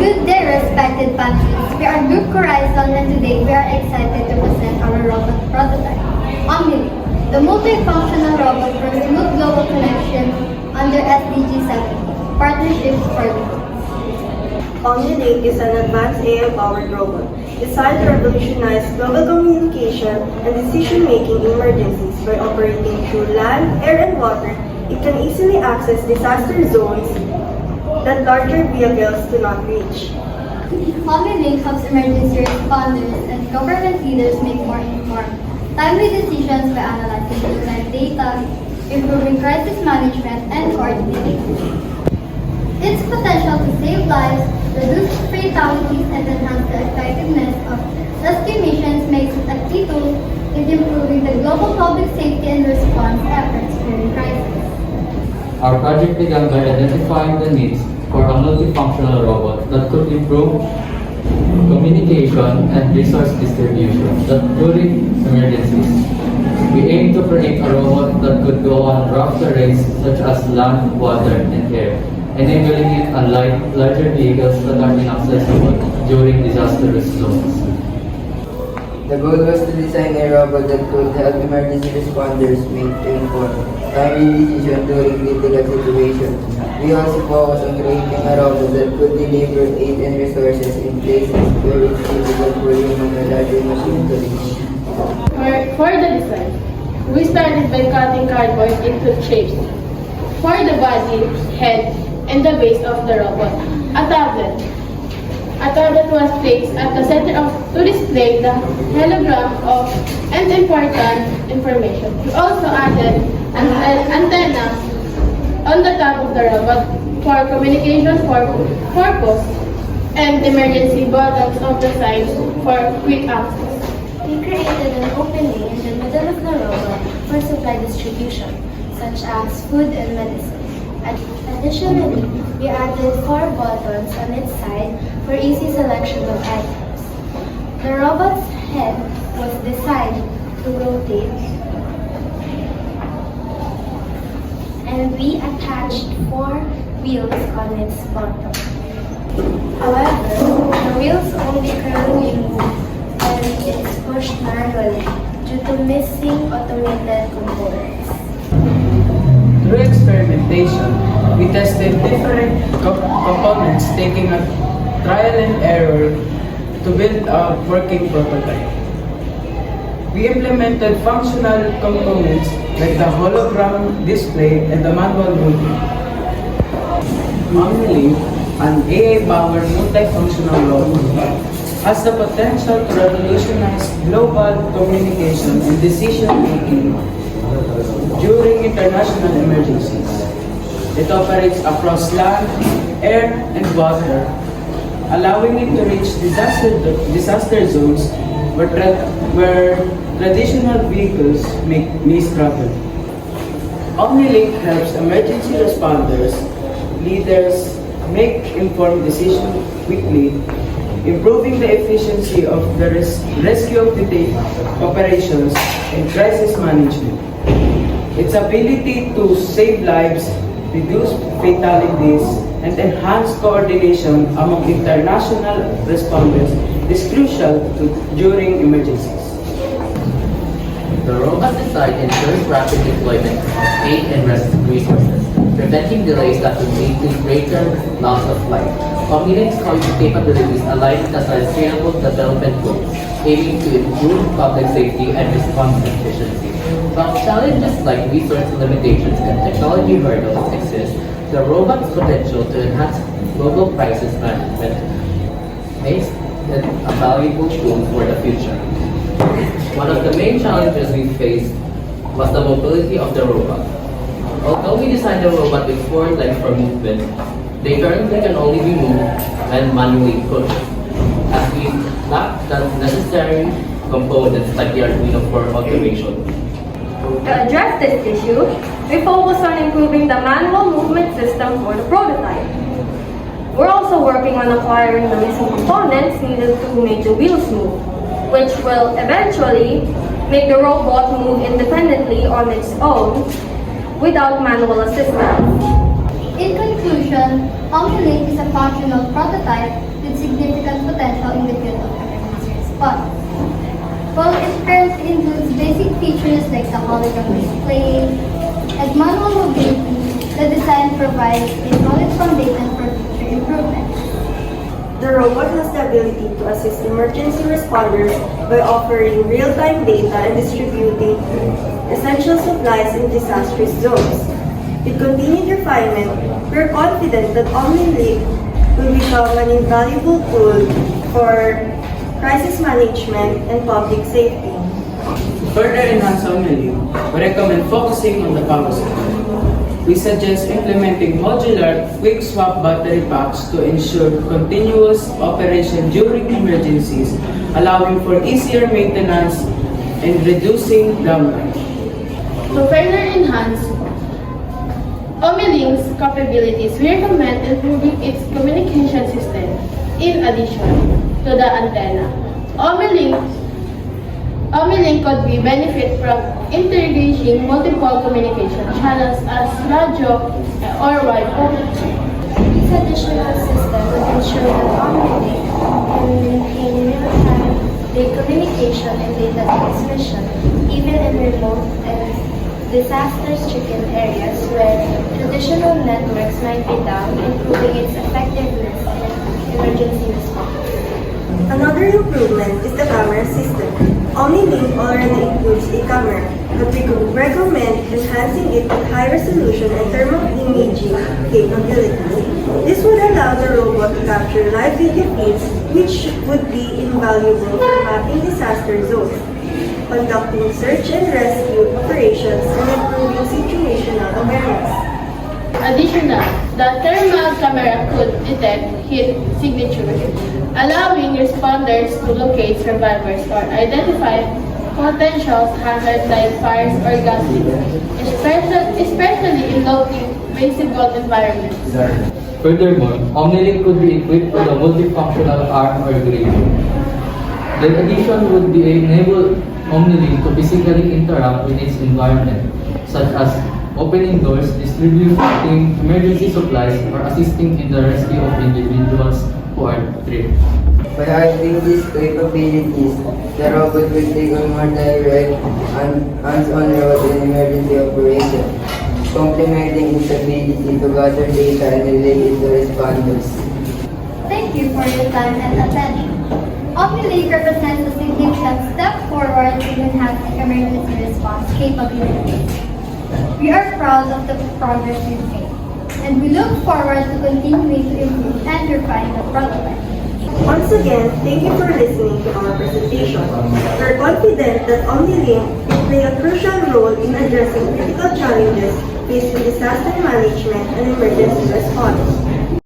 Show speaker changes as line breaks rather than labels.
Good day, respected panelists. We are Group Corizon and today we are excited to present our robot prototype, Omnilink, the multifunctional robot for smooth global connection under SDG 7, Partnerships for Good.
Omnilink is an advanced AI-powered robot designed to revolutionize global communication and decision-making in emergencies by operating through land, air, and water. It can easily access disaster zones that larger vehicles cannot reach.
Omnilink helps emergency responders and government leaders make more informed, timely decisions by analyzing real-time data, improving crisis management, and coordinating. Its potential to save lives, reduce fatalities, and enhance the effectiveness of rescue missions makes it a key tool in improving the global public safety and response efforts during crisis.
Our project began by identifying the needs for a multifunctional robot that could improve communication and resource distribution during emergencies. We aim to create a robot that could go on rough terrains such as land, water, and air, enabling it unlike larger vehicles that are inaccessible during disastrous zones.
The goal was to design a robot that could help emergency responders make informed, timely decisions during critical situations. We also focus on creating a robot that could deliver aid and resources in places where it's difficult for human or larger machine to reach.
For the design, we started by cutting cardboard into shapes. For the body, head, and the base of the robot, a tablet. A tablet was placed at the center to display the hologram of and important information. We also added an antenna on the top of the robot for communication purpose and emergency buttons on the sides for quick access.
We created an opening in the middle of the robot for supply distribution, such as food and medicine. Additionally, we added 4 buttons on its side for easy selection of items. The robot's head was designed to rotate, and we attached 4 wheels on its bottom. However, the wheels only currently move when it's pushed manually due to missing automated components.
Through experimentation, we tested different components, taking a trial and error to build a working prototype. We implemented functional components like the hologram display and the manual movement. Omnilink, an AI-powered multifunctional robot, has the potential to revolutionize global communication and decision-making during international emergencies. It operates across land, air, and water, allowing it to reach disaster zones where traditional vehicles may struggle. Omnilink helps emergency responders, leaders make informed decisions quickly, improving the efficiency of the rescue operations and crisis management. Its ability to save lives, reduce fatalities, and enhance coordination among international responders is crucial during emergencies.
The robot design ensures rapid deployment of aid and rescue resources, preventing delays that would lead to greater loss of life. Omnilink's capabilities align with the Sustainable Development Goals, aiming to improve public safety and response efficiency. While challenges like resource limitations and technology hurdles exist, the robot's potential to enhance global crisis management makes it a valuable tool for the future. One of the main challenges we faced was the mobility of the robot. Although we designed the robot with 4 legs for movement, they currently can only be moved when manually pushed, as we lack the necessary components like the Arduino for automation.
To address this issue, we focus on improving the manual movement system for the prototype. We're also working on acquiring the missing components needed to make the wheels move, which will eventually make the robot move independently on its own without manual assistance.
In conclusion, Omnilink is a functional prototype significant potential in the field of emergency response. While it currently includes basic features like the hologram display and manual mobility, the design provides a solid foundation for future improvement.
The robot has the ability to assist emergency responders by offering real-time data and distributing essential supplies in disastrous zones. With continued refinement, we are confident that OmniLink will become an invaluable tool for crisis management and public safety.
To further enhance OmniLink, we recommend focusing on the power supply. We suggest implementing modular quick swap battery packs to ensure continuous operation during emergencies, allowing for easier maintenance and reducing downtime.
To further enhance OmniLink's capabilities, we recommend improving its communication system. In addition to the antenna, OmniLink could be benefit from integrating multiple communication channels as radio or Wi-Fi.
This additional system would ensure that OmniLink can maintain real-time data communication and data transmission, even in remote and disaster-stricken areas where traditional networks might be down, improving its effectiveness in emergency response.
Another improvement is the camera system. OmniLink already includes a camera, but we could recommend enhancing it with high resolution and thermal imaging capabilities. This would allow the robot to capture live video feeds, which would be invaluable for mapping disaster zones, conducting search and rescue operations, and improving situational awareness.
Additionally, the thermal camera could detect heat signatures, allowing responders to locate survivors or identify potential hazards like fires or gas leaks, especially in low visible environments.
Furthermore, OmniLink could be equipped with a multifunctional arm or grip. The addition would be enable OmniLink to physically interact with its environment, such as opening doors, distributing emergency supplies, or assisting in the rescue of individuals who are tripped.
By having these capabilities, the robot will take a more direct and hands-on role in emergency operations, complementing its ability to gather data and relay it to responders.
Thank you for your time and attention. OmniLink represents a significant step forward in enhancing emergency response capabilities. We are proud of the progress we've made, and we look forward to continuing to improve and refine the prototype.
Once again, thank you for listening to our presentation. We are confident that OmniLink will play a crucial role in addressing critical challenges faced with disaster management and emergency response.